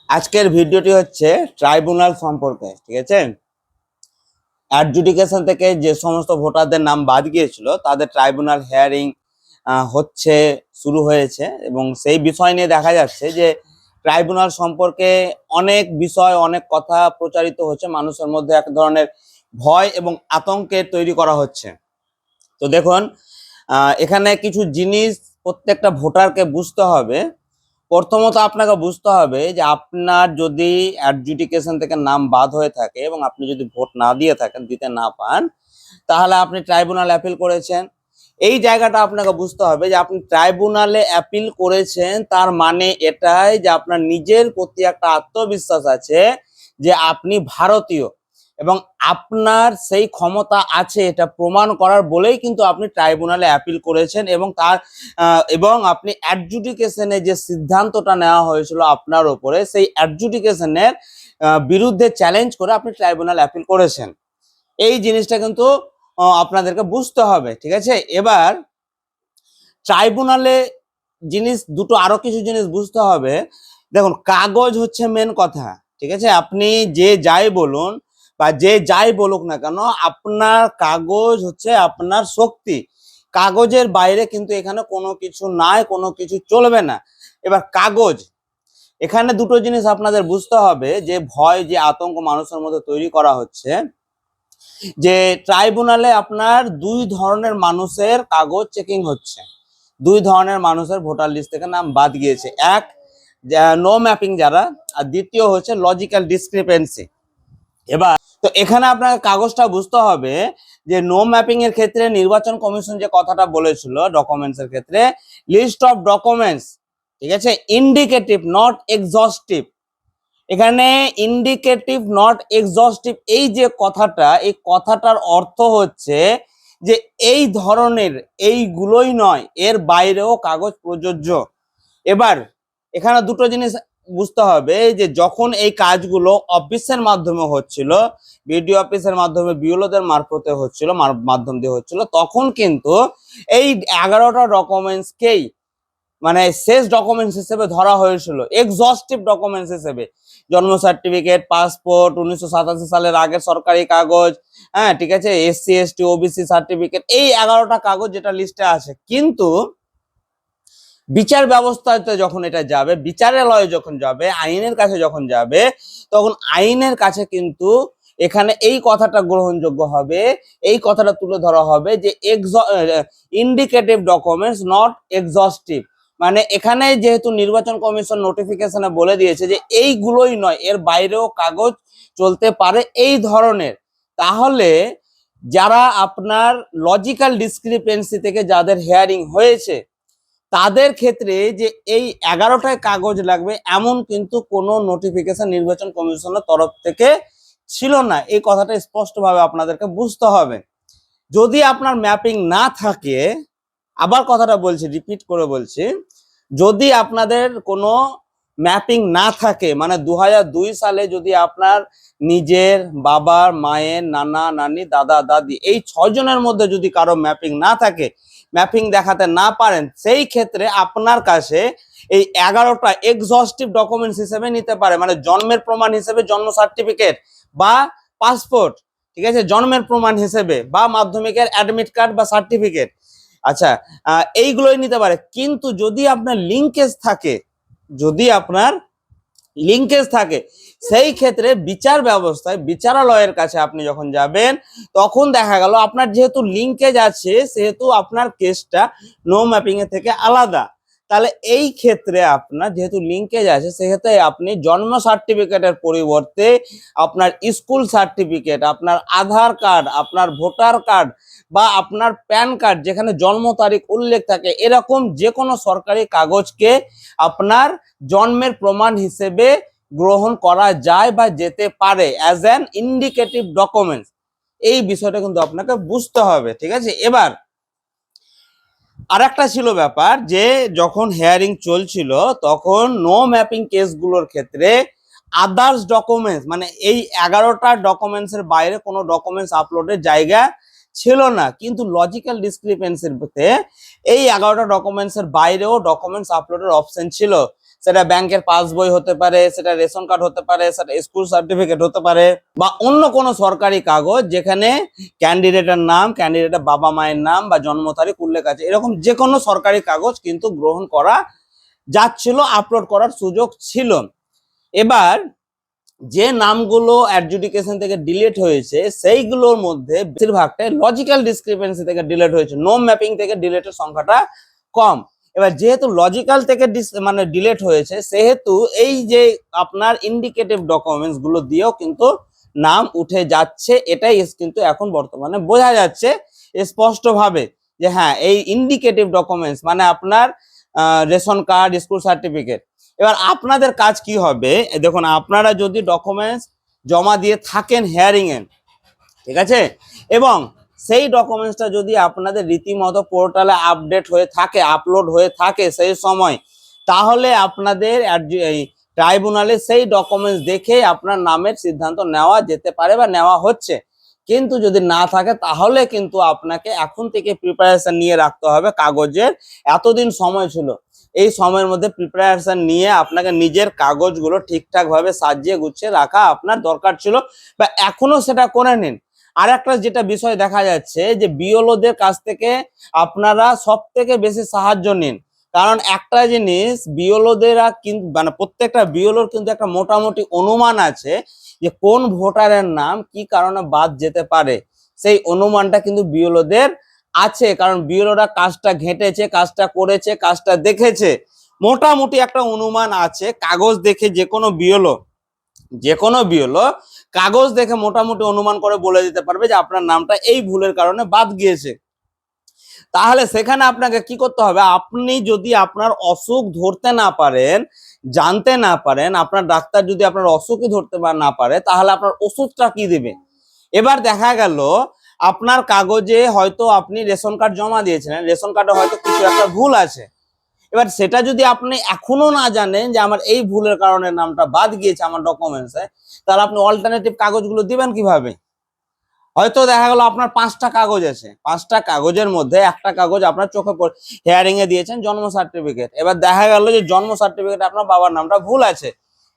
আজকের ভিডিওটি হচ্ছে ট্রাইব্যুনাল সম্পর্কে, ঠিক আছে। অ্যাডজুডিকেশন থেকে যে সমস্ত ভোটারদের নাম বাদ গিয়েছিল তাদের ট্রাইব্যুনাল হিয়ারিং হচ্ছে, শুরু হয়েছে এবং সেই বিষয় নিয়ে দেখা যাচ্ছে যে ট্রাইব্যুনাল সম্পর্কে অনেক বিষয়, অনেক কথা প্রচারিত হচ্ছে, মানুষের মধ্যে এক ধরনের ভয় এবং আতঙ্কের তৈরি করা হচ্ছে। তো দেখুন, এখানে কিছু জিনিস প্রত্যেকটা ভোটারকে বুঝতে হবে। প্রথমত আপনাকে বুঝতে হবে যে আপনার যদি অ্যাডজুডিকেশন থেকে নাম বাদ হয়ে থাকে এবং আপনি যদি ভোট না দিয়ে থাকেন, দিতে না পান, তাহলে আপনি ট্রাইব্যুনাল অ্যাপিল করেছেন। এই জায়গাটা আপনাকে বুঝতে হবে যে আপনি ট্রাইব্যুনালে অ্যাপিল করেছেন, তার মানে এটাই যে আপনার নিজের প্রতি একটা আত্মবিশ্বাস আছে যে আপনি ভারতীয় এবং আপনার সেই ক্ষমতা আছে এটা প্রমাণ করার বলেই কিন্তু আপনি ট্রাইব্যুনালে অ্যাপিল করেছেন এবং আপনি অ্যাডজুডিকেশনে যে সিদ্ধান্তটা নেওয়া হয়েছিল আপনার ওপরে, সেই অ্যাডজুডিকেশনের বিরুদ্ধে চ্যালেঞ্জ করে আপনি ট্রাইব্যুনাল অ্যাপিল করেছেন। এই জিনিসটা কিন্তু আপনাদেরকে বুঝতে হবে, ঠিক আছে। এবার ট্রাইব্যুনালে আরো কিছু জিনিস বুঝতে হবে। দেখুন, কাগজ হচ্ছে মেন কথা, ঠিক আছে। আপনি যে যাই বলুন বা যে যাই বলুক না কেন, আপনার কাগজ হচ্ছে আপনার শক্তি। কাগজের বাইরে কিন্তু এখানে কোনো কিছু নাই, কোনো কিছু চলবে না। এবার কাগজ, এখানে দুটো জিনিস আপনাদের বুঝতে হবে, যে ভয়, যে আতঙ্ক মানুষের মধ্যে তৈরি করা হচ্ছে, যে ট্রাইব্যুনালে আপনার দুই ধরনের মানুষের কাগজ চেকিং হচ্ছে। দুই ধরনের মানুষের ভোটার লিস্ট থেকে নাম বাদ গিয়েছে। এক, নো ম্যাপিং যারা, আর দ্বিতীয় হচ্ছে লজিক্যাল ডিসক্রিপেন্সি। এবার তো এখানে আপনাকে কাগজটা বুঝতে হবে যে নো ম্যাপিং এর ক্ষেত্রে নির্বাচন কমিশন যে কথাটা বলেছিল ডকুমেন্টস এর ক্ষেত্রে, লিস্ট অফ ডকুমেন্টস, ঠিক আছে, ইন্ডিকেটিভ নট এক্সস্টিভ। এখানে ইন্ডিকেটিভ নট এক্সস্টিভ এই যে কথাটা, এই কথাটার অর্থ হচ্ছে যে এই ধরনের, এইগুলোই নয়, এর বাইরেও কাগজ প্রযোজ্য। এবার এখানে দুটো জিনিস বুঝতে হবে, যে যখন এই কাজগুলো অফিসের মাধ্যমে হচ্ছিল, বিডিও অফিসের মাধ্যমে, বিওলোদের মারফতে হচ্ছিল, মাধ্যম দিয়ে হচ্ছিল, তখন কিন্তু এই 11টা ডকুমেন্টসকেই মানে শেষ ডকুমেন্টস হিসেবে ধরা হয়েছিল, এক্সস্টিভ ডকুমেন্টস হিসেবে। জন্ম সার্টিফিকেট, পাসপোর্ট, 1987 সালের আগের সরকারি কাগজ, হ্যাঁ, ঠিক আছে, এসসি এসটি ওবিসি সার্টিফিকেট, এই 11টা কাগজ যেটা লিস্টে আছে। কিন্তু বিচার ব্যবস্থাতে যখন এটা যাবে, বিচারালয়ে যখন যাবে, আইনের কাছে যখন যাবে, তখন আইনের কাছে কিন্তু এখানে এই কথাটা গ্রহণযোগ্য হবে, এই কথাটা তুলে ধরা হবে যে ইন্ডিকেটিভ ডকুমেন্টস নট এক্সস্টিভ। মানে এখানে যেহেতু নির্বাচন কমিশন নোটিফিকেশনে বলে দিয়েছে যে এইগুলোই নয়, এর বাইরেও কাগজ চলতে পারে এই ধরনের, তাহলে যারা আপনার লজিক্যাল ডিসক্রিপেন্সি থেকে যাদের হিয়ারিং হয়েছে, তাদের ক্ষেত্রে যে এই 11টায় কাগজ লাগবে এমন কিন্তু কোনো নোটিফিকেশন নির্বাচন কমিশনের তরফ থেকে ছিল না। এই কথাটা স্পষ্টভাবে আপনাদেরকে বুঝতে হবে। যদি আপনার ম্যাপিং না থাকে, আবার কথাটা বলছি, রিপিট করে বলছি, যদি আপনাদের কোনো ম্যাপিং না থাকে, মানে 2002 সালে যদি আপনার নিজের বাবার, মায়ের, নানা নানি, দাদা দাদি, এই 6 জনের মধ্যে যদি কারো ম্যাপিং না থাকে, ম্যাপিং দেখাতে না পারেন, সেই ক্ষেত্রে আপনার কাছে এই 11টা এক্সস্টিভ ডকুমেন্টস হিসেবে নিতে পারে। মানে জন্মের প্রমাণ হিসেবে জন্ম সার্টিফিকেট বা পাসপোর্ট, ঠিক আছে, জন্মের প্রমাণ হিসেবে, বা মাধ্যমিকের অ্যাডমিট কার্ড বা সার্টিফিকেট, আচ্ছা, এইগুলোই নিতে পারে। কিন্তু যদি আপনার লিঙ্কেজ থাকে, সেই ক্ষেত্রে বিচার ব্যবস্থায়, বিচারালয়ের কাছে আপনি যখন যাবেন, তখন দেখা গেল আপনার যেহেতু লিঙ্কেজ আছে, সেহেতু আপনার কেসটা নো ম্যাপিং এর থেকে আলাদা। তাহলে এই ক্ষেত্রে আপনার যেহেতু লিঙ্কেজ আছে, সেক্ষেত্রে আপনি জন্ম সার্টিফিকেটের পরিবর্তে আপনার স্কুল সার্টিফিকেট, আপনার আধার কার্ড, আপনার ভোটার কার্ড বা আপনার প্যান কার্ড, যেখানে জন্ম তারিখ উল্লেখ থাকে, এরকম যে কোনো সরকারি কাগজকে আপনার জন্মের প্রমাণ হিসেবে গ্রহণ করা যায় বা যেতে পারে অ্যাজ অ্যান ইন্ডিকেটিভ ডকুমেন্টস। এই বিষয়টা কিন্তু আপনাকে বুঝতে হবে, ঠিক আছে। এবার আরেকটা ছিল ব্যাপার, যে যখন হিয়ারিং চলছিল, তখন নো ম্যাপিং কেসগুলোর ক্ষেত্রে আদার্স ডকুমেন্টস, মানে এই 11টা ডকুমেন্টসের বাইরে কোনো ডকুমেন্টস আপলোডের জায়গা ছিল না। কিন্তু লজিক্যাল ডিসক্রিপেন্সির মধ্যে এই 11টা ডকুমেন্টসের বাইরেও ডকুমেন্টস আপলোডের অপশন ছিল। সেটা ব্যাংকের পাসবই হতে পারে, সেটা রেশন কার্ড হতে পারে, সেটা স্কুল সার্টিফিকেট হতে পারে, বা অন্য কোনো সরকারি কাগজ যেখানে ক্যান্ডিডেটের নাম, ক্যান্ডিডেটের বাবা মায়ের নাম বা জন্ম তারিখ উল্লেখ আছে, এরকম যে কোনো সরকারি কাগজ কিন্তু গ্রহণ করা যাচ্ছিল, আপলোড করার সুযোগ ছিল। এবার যে নামগুলো অ্যাডজুডিকেশন থেকে ডিলিট হয়েছে সেইগুলোর মধ্যে বেশিরভাগটাই লজিক্যাল ডিসক্রিপেন্সি থেকে ডিলিট হয়েছে, নো ম্যাপিং থেকে ডিলিটের সংখ্যাটা কম। এবার যেহেতু লজিক্যাল থেকে মানে ডিলিট হয়েছে, সেহেতু এই যে আপনার ইন্ডিকেটিভ ডকুমেন্টস গুলো দিয়েও কিন্তু নাম উঠে যাচ্ছে, এটাই কিন্তু এখন বর্তমানে বোঝা যাচ্ছে স্পষ্টভাবে যে হ্যাঁ, এই ইন্ডিকেটিভ ডকুমেন্টস মানে আপনার রেশন কার্ড, স্কুল সার্টিফিকেট। এবার আপনাদের কাজ কি হবে, দেখুন আপনারা যদি ডকুমেন্টস জমা দিয়ে থাকেন হিয়ারিং এ, ঠিক আছে, এবং সেই ডকুমেন্টসটা যদি আপনাদের রীতিমতো পোর্টালে আপডেট হয়ে থাকে, আপলোড হয়ে থাকে সেই সময়, তাহলে আপনাদের ট্রাইব্যুনালে সেই ডকুমেন্টস দেখে আপনার নামের সিদ্ধান্ত নেওয়া যেতে পারে বা নেওয়া হচ্ছে। কিন্তু যদি না থাকে তাহলে কিন্তু আপনাকে এখন থেকে প্রিপারেশন নিয়ে রাখতে হবে কাগজের। এতদিন সময় ছিল, এই সময়ের মধ্যে প্রিপারেশন নিয়ে আপনাকে নিজের কাগজগুলো ঠিকঠাক ভাবে সাজিয়ে গুছিয়ে রাখা আপনার দরকার ছিল, বা এখনো সেটা করে নিন। আর একটা যেটা বিষয় দেখা যাচ্ছে যে বিএলওদের কাছ থেকে আপনারা সব থেকে বেশি সাহায্য নিন, কারণ একটা জিনিস বিএলওদেরা কিন্তু মানে প্রত্যেকটা বিএলওর কিন্তু একটা মোটামুটি অনুমান আছে যে কোন ভোটারের নাম কি কারণে বাদ যেতে পারে। সেই অনুমানটা কিন্তু বিএলওদের আছে, কারণ বিএলওরা কাজটা ঘেঁটেছে, কাজটা করেছে, কাজটা দেখেছে, মোটামুটি একটা অনুমান আছে। কাগজ দেখে যে কোনো বিএলও কাগজ দেখে মোটামুটি অনুমান করে বলে দিতে পারবে যে আপনার নামটা এই ভুলের কারণে বাদ গিয়েছে। তাহলে সেখানে আপনাকে কি করতে হবে, আপনি যদি আপনার অসুখ ধরতে না পারেন, জানতে না পারেন, আপনার ডাক্তার যদি আপনার অসুখই ধরতে না পারে, তাহলে আপনার ওষুধটা কি দিবে। এবার দেখা গেল আপনার কাগজে হয়তো আপনি রেশন কার্ড জমা দিয়েছিলেন, রেশন কার্ডে হয়তো কিছু একটা ভুল আছে। এবার সেটা যদি আপনি এখনো না জানেন যে আমার এই ভুলের কারণে নামটা বাদ গিয়েছে আমার ডকুমেন্টসে, তাহলে আপনি অল্টারনেটিভ কাগজগুলো দিবেন কিভাবে। হয়তো দেখা গেল আপনার 5টা কাগজ আছে, 5টা কাগজের মধ্যে একটা কাগজ আপনার চোখে হিয়ারিং এ দিয়েছেন জন্ম সার্টিফিকেট। এবার দেখা গেল যে জন্ম সার্টিফিকেট আপনার বাবার নামটা ভুল আছে,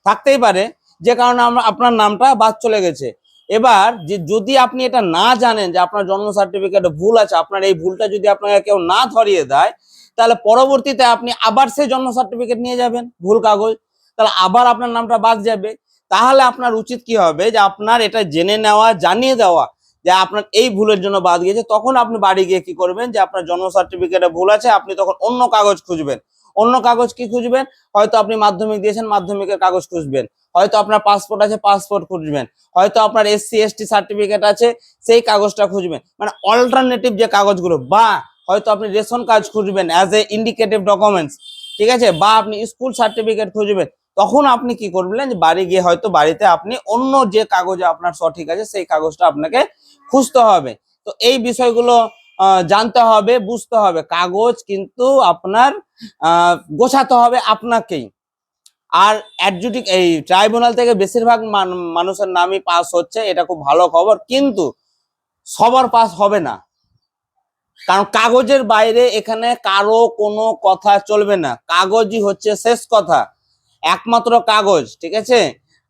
থাকতেই পারে, যে কারণে আপনার নামটা বাদ চলে গেছে। এবার যে যদি আপনি এটা না জানেন যে আপনার জন্ম সার্টিফিকেটে ভুল আছে, আপনার এই ভুলটা যদি আপনাকে কেউ না ধরিয়ে দেয়, তাহলে পরবর্তীতে আপনি আবার সেই জন্ম সার্টিফিকেট নিয়ে যাবেন ভুল কাগজ, তাহলে আবার আপনার নামটা বাদ যাবে। তাহলে আপনার উচিত কি হবে যে আপনার এটা জেনে নেওয়া, জানিয়ে দেওয়া যে আপনার এই ভুলের জন্য বাদ গিয়েছে। তখন আপনি বাড়ি গিয়ে কি করবেন, যে আপনার জন্ম সার্টিফিকেটে ভুল আছে, আপনি তখন অন্য কাগজ খুঁজবেন। অন্য কাগজ কি খুঁজবেন, হয়তো আপনি মাধ্যমিক দিয়েছেন, মাধ্যমিকের কাগজ খুঁজবেন, হয়তো আপনার পাসপোর্ট আছে, পাসপোর্ট খুঁজবেন, হয়তো আপনার SC ST সার্টিফিকেট আছে, সেই কাগজটা খুঁজবেন, মানে অল্টারনেটিভ যে কাগজগুলো, বা হয়তো আপনি রেশন কার্ড খুঁজবেন অ্যাজ এ ইন্ডিকেটিভ ডকুমেন্টস, ঠিক আছে, বা আপনি স্কুল সার্টিফিকেট খুঁজবেন। তখন আপনি কি করবেন, যে বাড়ি গিয়ে হয়তো বাড়িতে আপনি অন্য যে কাগজে আপনার সঠিক আছে সেই কাগজটা আপনাকে খুঁজতে হবে। তো এই বিষয়গুলো জানতে হবে, বুঝতে হবে। কাগজ কিন্তু আপনার গোছাতে হবে আপনাকেই। আর এই ট্রাইব্যুনাল থেকে বেশিরভাগ মানুষের নামই পাস হচ্ছে, এটা খুব ভালো খবর, কিন্তু সবার পাস হবে না, কারণ কাগজের বাইরে এখানে কারো কোনো কথা চলবে না। কাগজই হচ্ছে শেষ কথা, একমাত্র কাগজ, ঠিক আছে।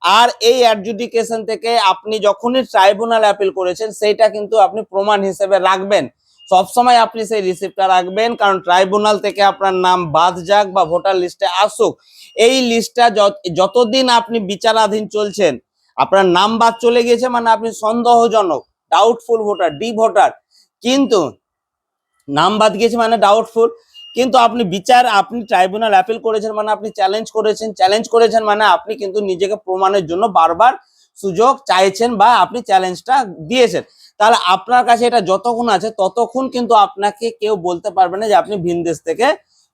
আর এই অ্যাডজুডিকেশন থেকে আপনি যখনই ট্রাইব্যুনাল অ্যাপিল করেছেন, সেইটা কিন্তু আপনি প্রমাণ হিসেবে রাখবেন, সবসময় আপনি সেই রিসিপ্টটা রাখবেন, কারণ ট্রাইব্যুনাল থেকে আপনার নাম বাদ যাক বা ভোটার লিস্টে আসুক, এই লিস্টটা যতদিন আপনি বিচারাধীন চলছেন, আপনার নাম বাদ চলে গিয়েছে মানে আপনি সন্দেহজনক, ডাউটফুল ভোটার, ডি ভোটার, কিন্তু নাম বাদ গিয়েছে মানে ডাউটফুল, কিন্তু আপনি ট্রাইব্যুনাল অ্যাপিল করেছেন মানে আপনি চ্যালেঞ্জ করেছেন মানে আপনি কিন্তু নিজেকে প্রমাণের জন্য বারবার সুযোগ চাইছেন বা আপনি চ্যালেঞ্জটা দিয়েছেন। তাহলে আপনার কাছে এটা যতক্ষণ আছে ততক্ষণ কিন্তু আপনাকে কেউ বলতে পারবে না যে আপনি ভিন দেশ থেকে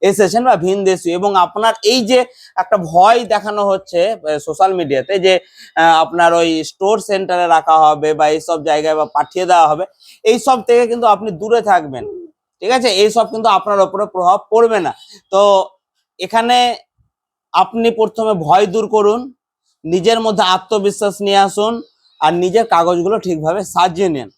এসেছেন বা ভিন দেশী। এবং আপনার এই যে একটা ভয় দেখানো হচ্ছে সোশ্যাল মিডিয়াতে, যে আপনার ওই স্টোর সেন্টারে রাখা হবে বা এইসব জায়গায় বা পাঠিয়ে দেওয়া হবে, এইসব থেকে কিন্তু আপনি দূরে থাকবেন, ঠিক আছে, এইসব কিন্তু আপনার উপরে প্রভাব পড়বে না। তো এখানে আপনি প্রথমে ভয় দূর করুন, নিজের মধ্যে আত্মবিশ্বাস নিয়ে আসুন, আর নিজের কাগজগুলো ঠিকভাবে সাজিয়ে নিন।